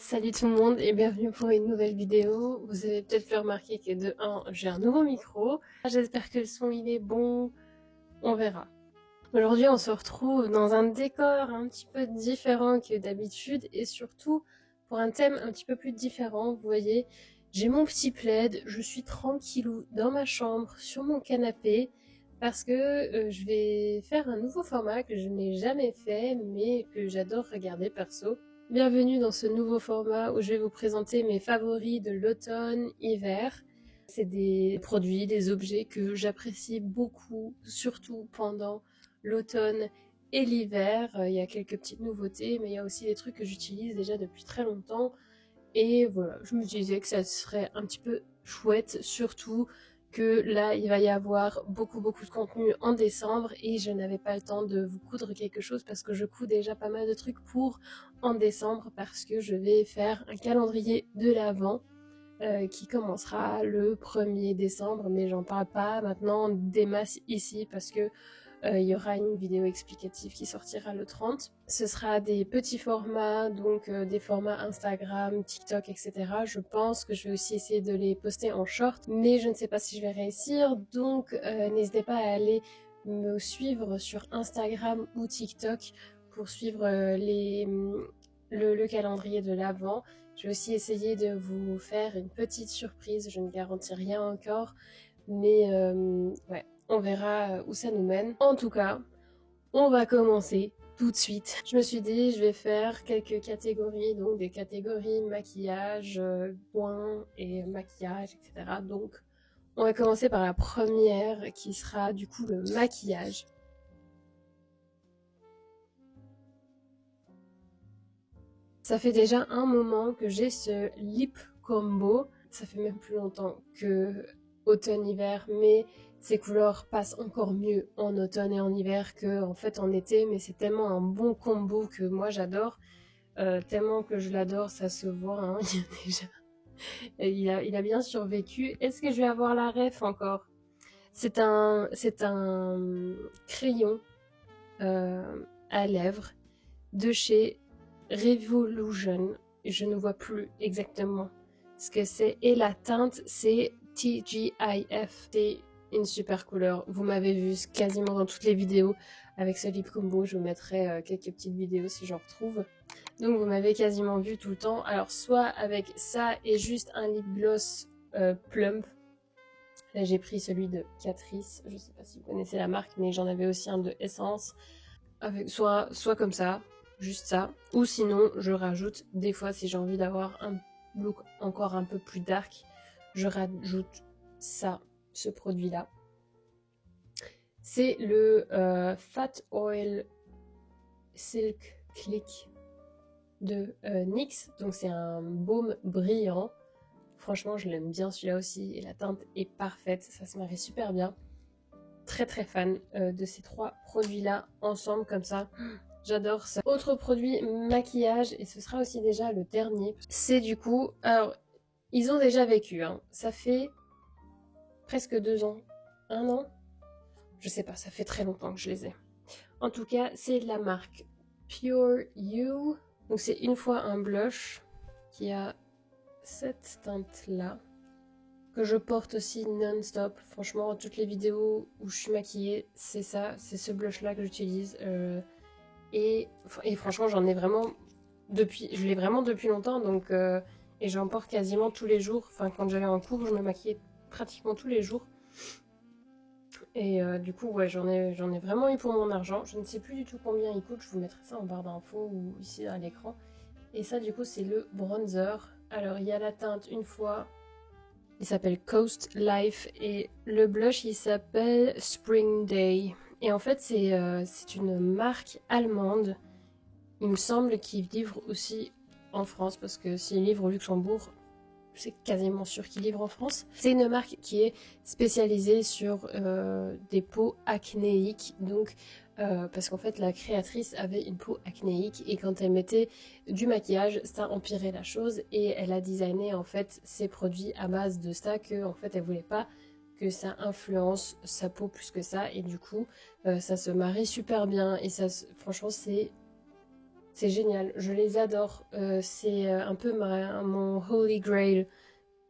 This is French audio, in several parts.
Salut tout le monde et bienvenue pour une nouvelle vidéo. Vous avez peut-être pu remarquer que de 1, j'ai un nouveau micro. J'espère que le son il est bon, on verra. Aujourd'hui on se retrouve dans un décor un petit peu différent que d'habitude et surtout pour un thème un petit peu plus différent. Vous voyez, j'ai mon petit plaid, je suis tranquillou dans ma chambre sur mon canapé parce que je vais faire un nouveau format que je n'ai jamais fait mais que j'adore regarder perso. Bienvenue dans ce nouveau format où je vais vous présenter mes favoris de l'automne-hiver. C'est des produits, des objets que j'apprécie beaucoup, surtout pendant l'automne et l'hiver. Il y a quelques petites nouveautés, mais il y a aussi des trucs que j'utilise déjà depuis très longtemps. Et voilà, je me disais que ça serait un petit peu chouette, surtout que là, il va y avoir beaucoup de contenu en décembre et je n'avais pas le temps de vous coudre quelque chose parce que je couds déjà pas mal de trucs pour en décembre parce que je vais faire un calendrier de l'Avent qui commencera le 1er décembre, mais j'en parle pas maintenant des masses ici parce que il y aura une vidéo explicative qui sortira le 30. Ce sera des petits formats, donc des formats Instagram, TikTok, etc. Je pense que je vais aussi essayer de les poster en short, mais je ne sais pas si je vais réussir, donc n'hésitez pas à aller me suivre sur Instagram ou TikTok pour suivre le calendrier de l'Avent. Je vais aussi essayer de vous faire une petite surprise, je ne garantis rien encore, mais ouais, on verra où ça nous mène. En tout cas, on va commencer tout de suite. Je me suis dit, je vais faire quelques catégories, donc des catégories maquillage, soins et maquillage, etc. Donc, on va commencer par la première qui sera du coup le maquillage. Ça fait déjà un moment que j'ai ce lip combo. Ça fait même plus longtemps que automne-hiver, mais ces couleurs passent encore mieux en automne et en hiver qu'en fait en été. Mais c'est tellement un bon combo que moi j'adore. Tellement que je l'adore, ça se voit. Hein, il a bien survécu. Est-ce que je vais avoir la ref encore? C'est un crayon à lèvres de chez Revolution. Je ne vois plus exactement ce que c'est. Et la teinte, c'est TGIF. C'est une super couleur. Vous m'avez vu quasiment dans toutes les vidéos avec ce lip combo. Je vous mettrai quelques petites vidéos si j'en retrouve. Donc vous m'avez quasiment vu tout le temps. Alors soit avec ça et juste un lip gloss plump. Là j'ai pris celui de Catrice. Je sais pas si vous connaissez la marque, mais j'en avais aussi un de Essence. Avec soit comme ça, juste ça, ou sinon je rajoute des fois si j'ai envie d'avoir un look encore un peu plus dark, je rajoute ça, ce produit là. C'est le Fat Oil Silk Click de NYX, donc c'est un baume brillant. Franchement je l'aime bien celui-là aussi et la teinte est parfaite, ça se marie super bien. Très fan de ces trois produits là ensemble comme ça. J'adore ça. Autre produit maquillage, et ce sera aussi déjà le dernier, c'est du coup, alors ils ont déjà vécu, hein. Ça fait presque 2 ans, 1 an, je sais pas, ça fait très longtemps que je les ai. En tout cas, c'est de la marque Pure You, donc c'est une fois un blush qui a cette teinte là, que je porte aussi non-stop. Franchement, toutes les vidéos où je suis maquillée, c'est ça, c'est ce blush là que j'utilise. Et franchement, j'en ai vraiment je l'ai vraiment depuis longtemps, donc et j'en porte quasiment tous les jours. Enfin, quand j'allais en cours, je me maquillais pratiquement tous les jours. Et du coup, ouais, j'en ai vraiment eu pour mon argent. Je ne sais plus du tout combien il coûte. Je vous mettrai ça en barre d'infos ou ici à l'écran. Et ça, du coup, c'est le bronzer. Alors, il y a la teinte une fois. Il s'appelle Coast Life et le blush, il s'appelle Spring Day. Et en fait, c'est une marque allemande. Il me semble qu'il livre aussi en France, parce que s'il livre au Luxembourg, c'est quasiment sûr qu'il livre en France. C'est une marque qui est spécialisée sur des peaux acnéiques, donc parce qu'en fait la créatrice avait une peau acnéique et quand elle mettait du maquillage, ça empirait la chose et elle a designé en fait ses produits à base de ça, que en fait elle voulait pas que ça influence sa peau plus que ça, et du coup ça se marie super bien et ça franchement c'est C'est génial, je les adore. C'est un peu mon holy grail.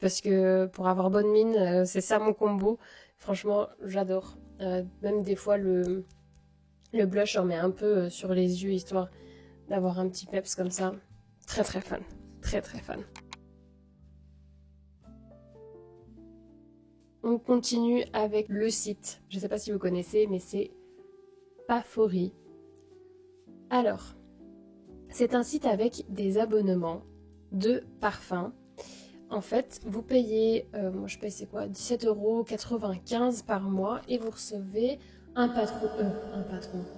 Parce que pour avoir bonne mine, c'est ça mon combo. Franchement, j'adore. Même des fois, le blush, j'en mets un peu sur les yeux, histoire d'avoir un petit peps comme ça. Très très fan. Très très fan. On continue avec le site. Je ne sais pas si vous connaissez, mais c'est Pafori. Alors, c'est un site avec des abonnements de parfums. En fait, vous payez, moi je paye c'est quoi, 17,95 € par mois et vous recevez un patron,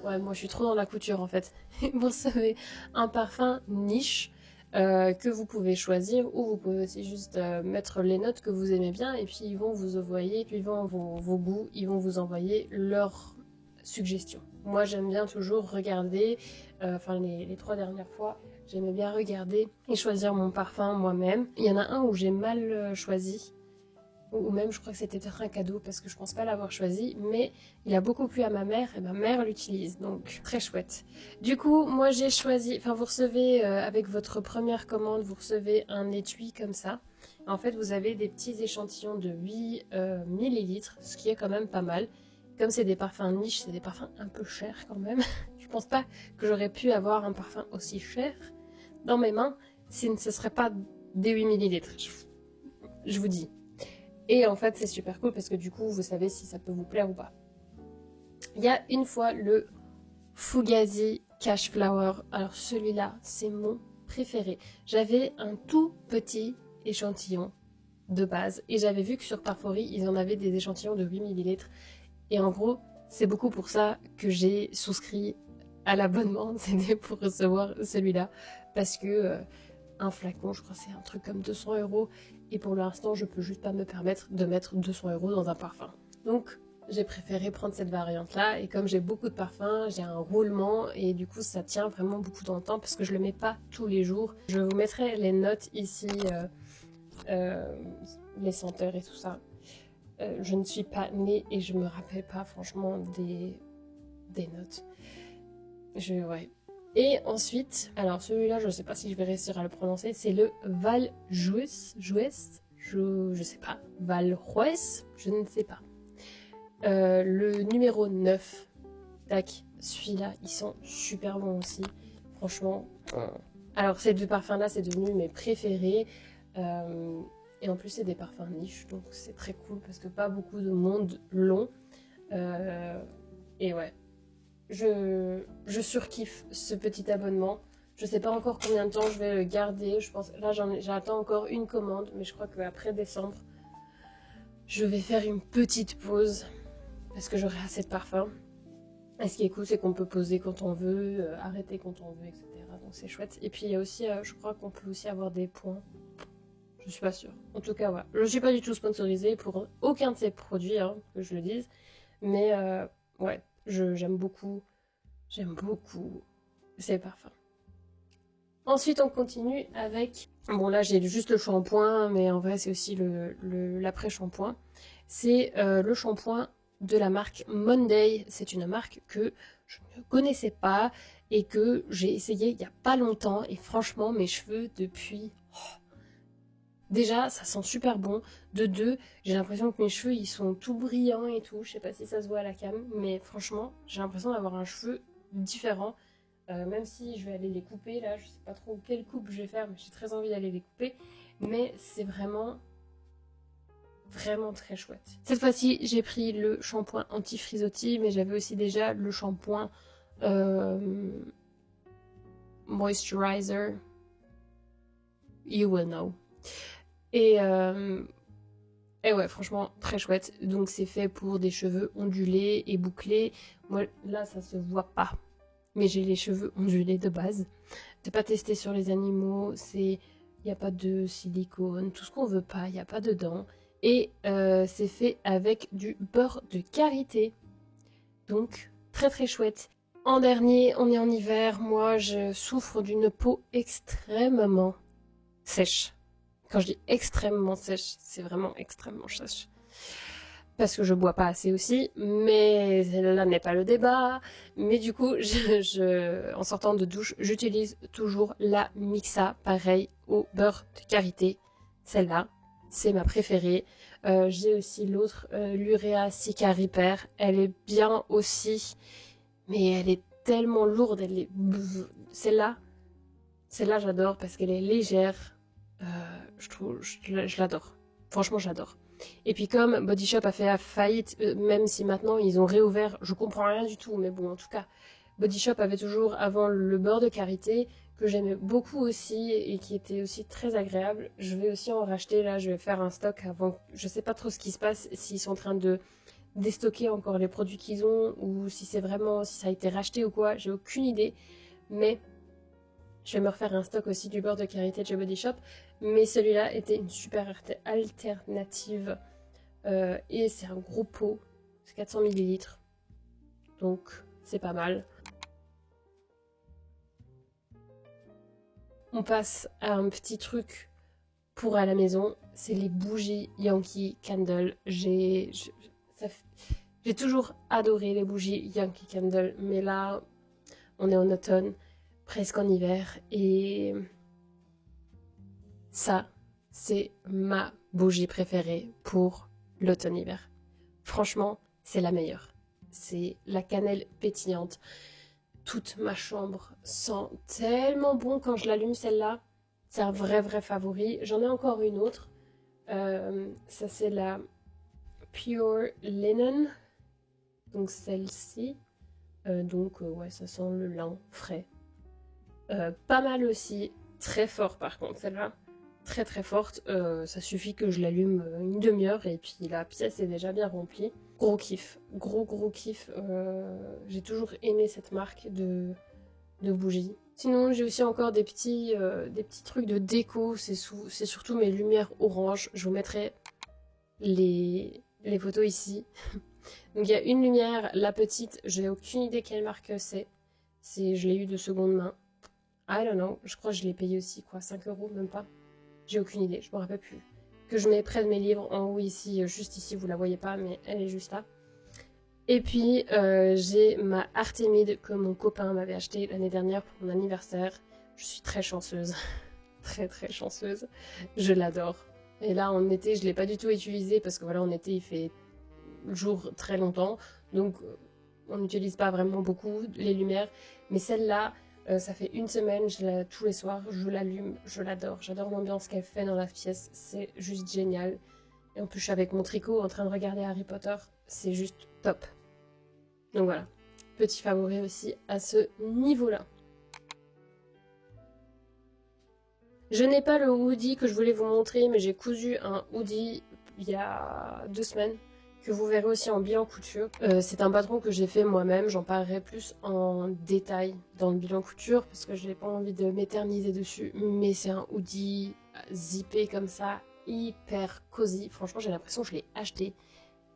ouais moi je suis trop dans la couture en fait. Vous recevez un parfum niche que vous pouvez choisir ou vous pouvez aussi juste mettre les notes que vous aimez bien et puis ils vont vous envoyer, suivant vos goûts, ils vont vous envoyer leurs suggestions. Moi j'aime bien toujours regarder, enfin les 3 dernières fois, j'aimais bien regarder et choisir mon parfum moi-même. Il y en a un où j'ai mal choisi, ou même je crois que c'était peut-être un cadeau parce que je pense pas l'avoir choisi, mais il a beaucoup plu à ma mère et ma mère l'utilise, donc très chouette. Du coup, moi j'ai choisi, enfin vous recevez avec votre première commande, vous recevez un étui comme ça. En fait, vous avez des petits échantillons de 8 millilitres, ce qui est quand même pas mal. Comme c'est des parfums niche, c'est des parfums un peu chers quand même. Je pense pas que j'aurais pu avoir un parfum aussi cher dans mes mains si ce serait pas des 8 millilitres. Je vous dis. Et en fait, c'est super cool parce que du coup, vous savez si ça peut vous plaire ou pas. Il y a une fois le Fugazi Cash Flower. Alors celui-là, c'est mon préféré. J'avais un tout petit échantillon de base et j'avais vu que sur Parfori, ils en avaient des échantillons de 8 millilitres. Et en gros, c'est beaucoup pour ça que j'ai souscrit à l'abonnement. C'était pour recevoir celui-là parce que un flacon, je crois que c'est un truc comme 200 €. Et pour l'instant, je peux juste pas me permettre de mettre 200 € dans un parfum. Donc, j'ai préféré prendre cette variante-là. Et comme j'ai beaucoup de parfums, j'ai un roulement. Et du coup, ça tient vraiment beaucoup dans le temps parce que je le mets pas tous les jours. Je vous mettrai les notes ici, les senteurs et tout ça. Je ne suis pas née et je me rappelle pas franchement des notes. Ouais. Et ensuite, alors celui-là, je ne sais pas si je vais réussir à le prononcer, c'est le Valjuez, je sais pas, Valjuez, je ne sais pas. Le numéro 9, tac, celui-là, ils sont super bons aussi, franchement. Alors ces deux parfums-là, c'est devenu mes préférés. Et en plus, c'est des parfums niche, donc c'est très cool parce que pas beaucoup de monde l'ont. Et ouais. Je surkiffe ce petit abonnement. Je sais pas encore combien de temps je vais le garder. Je pense là j'attends encore une commande, mais je crois qu'après décembre, je vais faire une petite pause parce que j'aurai assez de parfums. Et ce qui est cool, c'est qu'on peut poser quand on veut, arrêter quand on veut, etc. Donc c'est chouette. Et puis il y a aussi, je crois qu'on peut aussi avoir des points. Je suis pas sûre. En tout cas, voilà. Je suis pas du tout sponsorisée pour aucun de ces produits, hein, que je le dise. Mais ouais. J'aime beaucoup ces parfums. Ensuite, on continue avec... Bon, là, j'ai juste le shampoing, mais en vrai, c'est aussi l'après-shampoing. C'est le shampoing de la marque Monday. C'est une marque que je ne connaissais pas et que j'ai essayé il n'y a pas longtemps. Et franchement, mes cheveux, depuis... Déjà, ça sent super bon. De deux, j'ai l'impression que mes cheveux, ils sont tout brillants et tout. Je sais pas si ça se voit à la cam, mais franchement, j'ai l'impression d'avoir un cheveu différent. Même si je vais aller les couper, là, je sais pas trop quelle coupe je vais faire, mais j'ai très envie d'aller les couper. Mais c'est vraiment très chouette. Cette fois-ci, j'ai pris le shampoing anti-frisottis, mais j'avais aussi déjà le shampoing moisturizer. You will know. Et ouais, franchement, très chouette. Donc, c'est fait pour des cheveux ondulés et bouclés. Moi, là, ça se voit pas. Mais j'ai les cheveux ondulés de base. C'est pas testé sur les animaux. Il n'y a pas de silicone. Tout ce qu'on veut pas, il n'y a pas dedans. Et c'est fait avec du beurre de karité. Donc, très chouette. En dernier, on est en hiver. Moi, je souffre d'une peau extrêmement sèche. Quand je dis extrêmement sèche, c'est vraiment extrêmement sèche. parce que je bois pas assez aussi, mais là n'est pas le débat. Mais du coup, en sortant de douche, j'utilise toujours la Mixa, pareil, au beurre de karité. Celle-là, c'est ma préférée. J'ai aussi l'autre, l'Urea Cica Repair. Elle est bien aussi, mais elle est tellement lourde. Celle-là, j'adore parce qu'elle est légère. Je l'adore. Franchement, j'adore. Et puis comme Body Shop a fait faillite, même si maintenant ils ont réouvert, je comprends rien du tout, mais bon, en tout cas, Body Shop avait toujours avant le beurre de karité, que j'aimais beaucoup aussi, et qui était aussi très agréable. Je vais aussi en racheter, là, je vais faire un stock avant, je sais pas trop ce qui se passe, s'ils sont en train de déstocker encore les produits qu'ils ont, ou si c'est vraiment, si ça a été racheté ou quoi, j'ai aucune idée, mais je vais me refaire un stock aussi du beurre de karité de chez Body Shop. Mais celui-là était une super alternative. Et c'est un gros pot. C'est 400 ml. Donc c'est pas mal. On passe à un petit truc pour à la maison. C'est les bougies Yankee Candle. J'ai toujours adoré les bougies Yankee Candle. Mais là, on est en automne, presque en hiver. Et ça, c'est ma bougie préférée pour l'automne-hiver. Franchement, c'est la meilleure. C'est la cannelle pétillante. Toute ma chambre sent tellement bon quand je l'allume, celle-là. C'est un vrai favori. J'en ai encore une autre. Ça, c'est la Pure Linen. Donc celle-ci. Ouais, ça sent le lin frais. Pas mal aussi. Très fort par contre, celle-là. Très forte, ça suffit que je l'allume une demi-heure et puis la pièce est déjà bien remplie. Gros kiff, gros kiff, j'ai toujours aimé cette marque de bougies. Sinon j'ai aussi encore des petits trucs de déco, c'est surtout mes lumières orange, je vous mettrai les photos ici. Donc il y a une lumière, la petite, j'ai aucune idée quelle marque c'est, je l'ai eu de seconde main. I don't know, je crois que je l'ai payé aussi, quoi, 5 €, même pas. J'ai aucune idée, je me rappelle plus. Que je mets près de mes livres, en haut ici, juste ici, vous la voyez pas, mais elle est juste là. Et puis, j'ai ma Artemide que mon copain m'avait acheté l'année dernière pour mon anniversaire. Je suis très chanceuse, très chanceuse. Je l'adore. Et là, en été, je l'ai pas du tout utilisé parce que voilà, en été, il fait jour très longtemps. Donc, on n'utilise pas vraiment beaucoup les lumières. Mais celle-là, ça fait une semaine, tous les soirs, je l'allume, je l'adore. J'adore l'ambiance qu'elle fait dans la pièce, c'est juste génial. Et en plus, je suis avec mon tricot en train de regarder Harry Potter, c'est juste top. Donc voilà, petit favori aussi à ce niveau-là. Je n'ai pas le hoodie que je voulais vous montrer, mais j'ai cousu un hoodie il y a 2 semaines. Que vous verrez aussi en bilan couture. C'est un patron que j'ai fait moi-même, j'en parlerai plus en détail dans le bilan couture parce que je n'ai pas envie de m'éterniser dessus, mais c'est un hoodie zippé comme ça, hyper cosy. Franchement, j'ai l'impression que je l'ai acheté.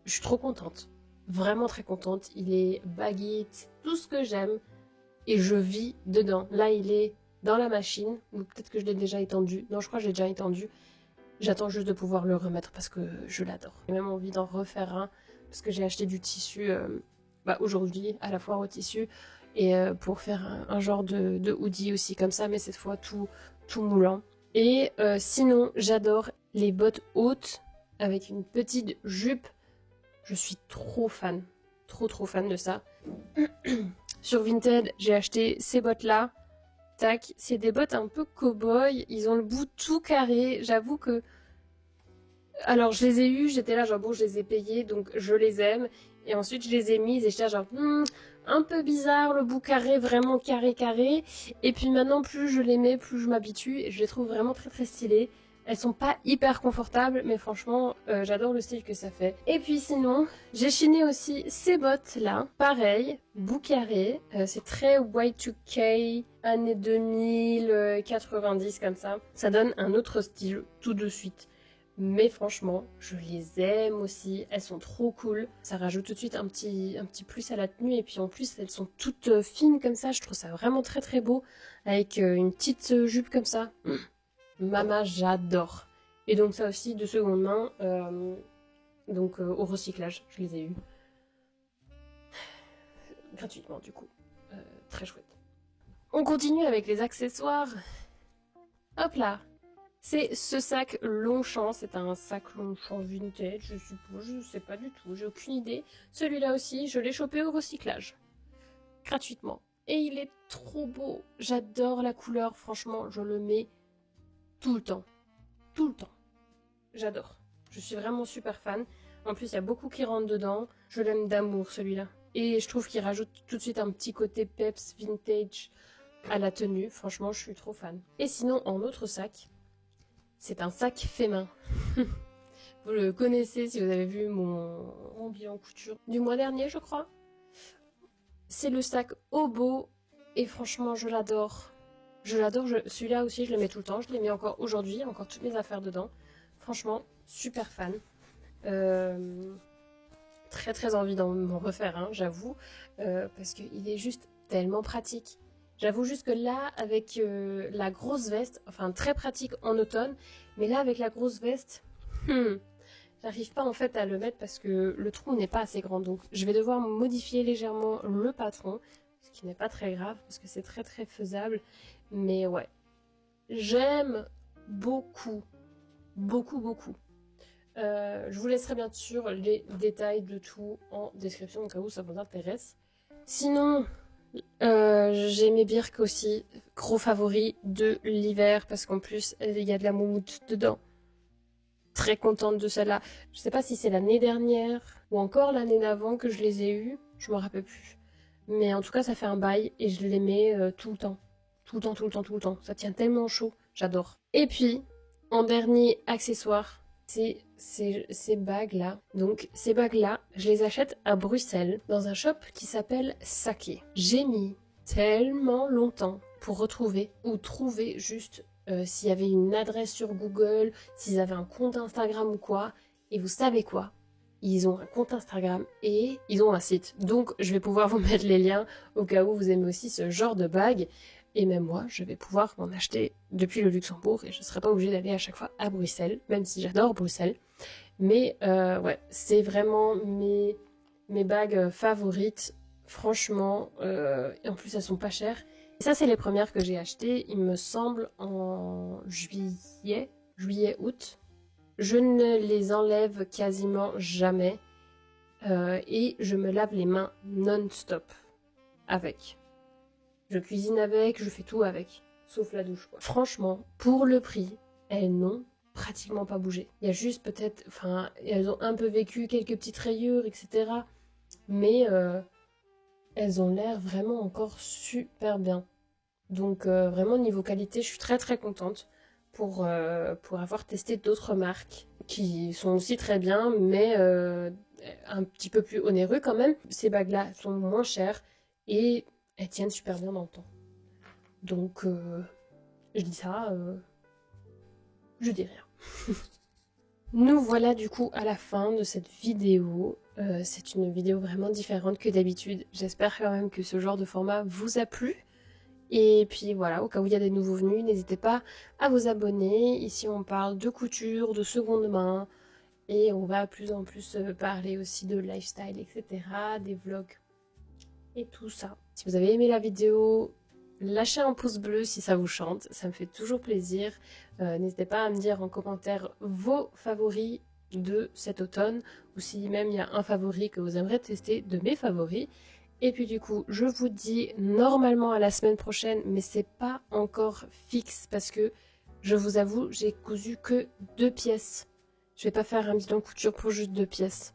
Je suis trop contente, vraiment très contente. Il est baggy, tout ce que j'aime et je vis dedans. Là, il est dans la machine, ou peut-être que je l'ai déjà étendu. Non, je crois que j'ai déjà étendu. J'attends juste de pouvoir le remettre parce que je l'adore. J'ai même envie d'en refaire un parce que j'ai acheté du tissu aujourd'hui à la foire au tissu et pour faire un genre de hoodie aussi comme ça, mais cette fois tout moulant. Et sinon, j'adore les bottes hautes avec une petite jupe. Je suis trop fan, trop fan de ça. Sur Vinted, j'ai acheté ces bottes-là. Tac, c'est des bottes un peu cow-boy, ils ont le bout tout carré, j'avoue que... Alors je les ai eues, j'étais là genre bon je les ai payées donc je les aime, et ensuite je les ai mises et j'étais là genre un peu bizarre le bout carré, vraiment carré, et puis maintenant plus je les mets, plus je m'habitue, et je les trouve vraiment très stylées. Elles sont pas hyper confortables, mais franchement, j'adore le style que ça fait. Et puis sinon, j'ai chiné aussi ces bottes-là. Pareil, bout carré. C'est très Y2K, années 2000, 90 comme ça. Ça donne un autre style tout de suite. Mais franchement, je les aime aussi. Elles sont trop cool. Ça rajoute tout de suite un petit plus à la tenue. Et puis en plus, elles sont toutes fines comme ça. Je trouve ça vraiment très beau. Avec une petite jupe comme ça. Mama, j'adore. Et donc ça aussi, de seconde main, Donc au recyclage, je les ai eus. Gratuitement du coup. Très chouette. On continue avec les accessoires. Hop là. C'est ce sac Longchamp, c'est un sac Longchamp vintage, je suppose, je sais pas du tout, j'ai aucune idée. Celui-là aussi, je l'ai chopé au recyclage, gratuitement. Et il est trop beau, j'adore la couleur, franchement, je le mets tout le temps, j'adore. Je suis vraiment super fan, en plus il y a beaucoup qui rentrent dedans, je l'aime d'amour celui-là. Et je trouve qu'il rajoute tout de suite un petit côté peps vintage à la tenue, franchement je suis trop fan. Et sinon, en autre sac, c'est un sac fait main. Vous le connaissez si vous avez vu mon bilan couture du mois dernier, je crois. C'est le sac Obo et franchement, je l'adore. Je l'adore. Celui-là aussi, je le mets tout le temps. Je l'ai mis encore aujourd'hui, encore toutes mes affaires dedans. Franchement, super fan. Très très envie d'en refaire, hein, j'avoue, parce qu'il est juste tellement pratique. J'avoue juste que là, avec la grosse veste, enfin très pratique en automne, mais là avec la grosse veste, j'arrive pas en fait à le mettre parce que le trou n'est pas assez grand. Donc je vais devoir modifier légèrement le patron, ce qui n'est pas très grave parce que c'est très très faisable. Mais ouais, j'aime beaucoup, beaucoup. Je vous laisserai bien sûr les détails de tout en description au cas où ça vous intéresse. Sinon, j'ai mes birks aussi, gros favoris de l'hiver parce qu'en plus il y a de la moumoute dedans. Très contente de celle-là. Je sais pas si c'est l'année dernière ou encore l'année d'avant que je les ai eues, je me rappelle plus. Mais en tout cas ça fait un bail et je les mets tout le temps. Tout le temps. Ça tient tellement chaud, j'adore. Et puis, en dernier accessoire, c'est ces bagues-là. Donc ces bagues-là, je les achète à Bruxelles, dans un shop qui s'appelle Saké. J'ai mis tellement longtemps pour retrouver ou trouver juste s'il y avait une adresse sur Google, s'ils avaient un compte Instagram ou quoi. Et vous savez quoi? Ils ont un compte Instagram et ils ont un site. Donc je vais pouvoir vous mettre les liens au cas où vous aimez aussi ce genre de bagues. Et même moi, je vais pouvoir m'en acheter depuis le Luxembourg et je ne serai pas obligée d'aller à chaque fois à Bruxelles, même si j'adore Bruxelles. Mais ouais, c'est vraiment mes bagues favorites, franchement. Et en plus, elles sont pas chères. Et ça, c'est les premières que j'ai achetées, il me semble, en juillet, août. Je ne les enlève quasiment jamais. Et je me lave les mains non-stop avec. Je cuisine avec, je fais tout avec, sauf la douche, quoi. Franchement, pour le prix, elles n'ont pratiquement pas bougé. Il y a juste peut-être, enfin, elles ont un peu vécu quelques petites rayures, etc. Mais elles ont l'air vraiment encore super bien. Donc vraiment niveau qualité, je suis très très contente pour avoir testé d'autres marques qui sont aussi très bien, mais un petit peu plus onéreux quand même. Ces bagues-là sont moins chères et elles tiennent super bien dans le temps. Donc, je dis ça, je dis rien. Nous voilà du coup à la fin de cette vidéo. C'est une vidéo vraiment différente que d'habitude. J'espère quand même que ce genre de format vous a plu. Et puis voilà, au cas où il y a des nouveaux venus, n'hésitez pas à vous abonner. Ici on parle de couture, de seconde main. Et on va plus en plus parler aussi de lifestyle, etc. Des vlogs et tout ça. Si vous avez aimé la vidéo, lâchez un pouce bleu si ça vous chante, ça me fait toujours plaisir. N'hésitez pas à me dire en commentaire vos favoris de cet automne, ou si même il y a un favori que vous aimeriez tester de mes favoris. Et puis du coup, je vous dis normalement à la semaine prochaine, mais c'est pas encore fixe parce que je vous avoue, j'ai cousu que 2 pièces. Je vais pas faire un bilan couture pour juste 2 pièces.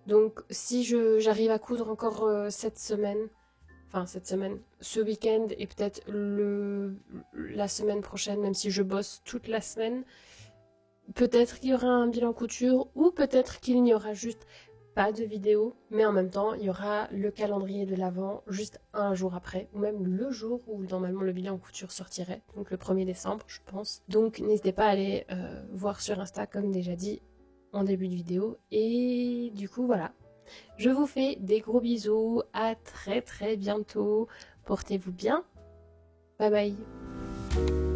Donc si j'arrive à coudre encore cette semaine, ce week-end et peut-être la semaine prochaine, même si je bosse toute la semaine, peut-être qu'il y aura un bilan couture ou peut-être qu'il n'y aura juste pas de vidéo, mais en même temps il y aura le calendrier de l'Avent juste un jour après, ou même le jour où normalement le bilan couture sortirait, donc le 1er décembre je pense. Donc n'hésitez pas à aller voir sur Insta comme déjà dit en début de vidéo. Et du coup voilà, je vous fais des gros bisous, à très très bientôt, portez-vous bien, bye bye.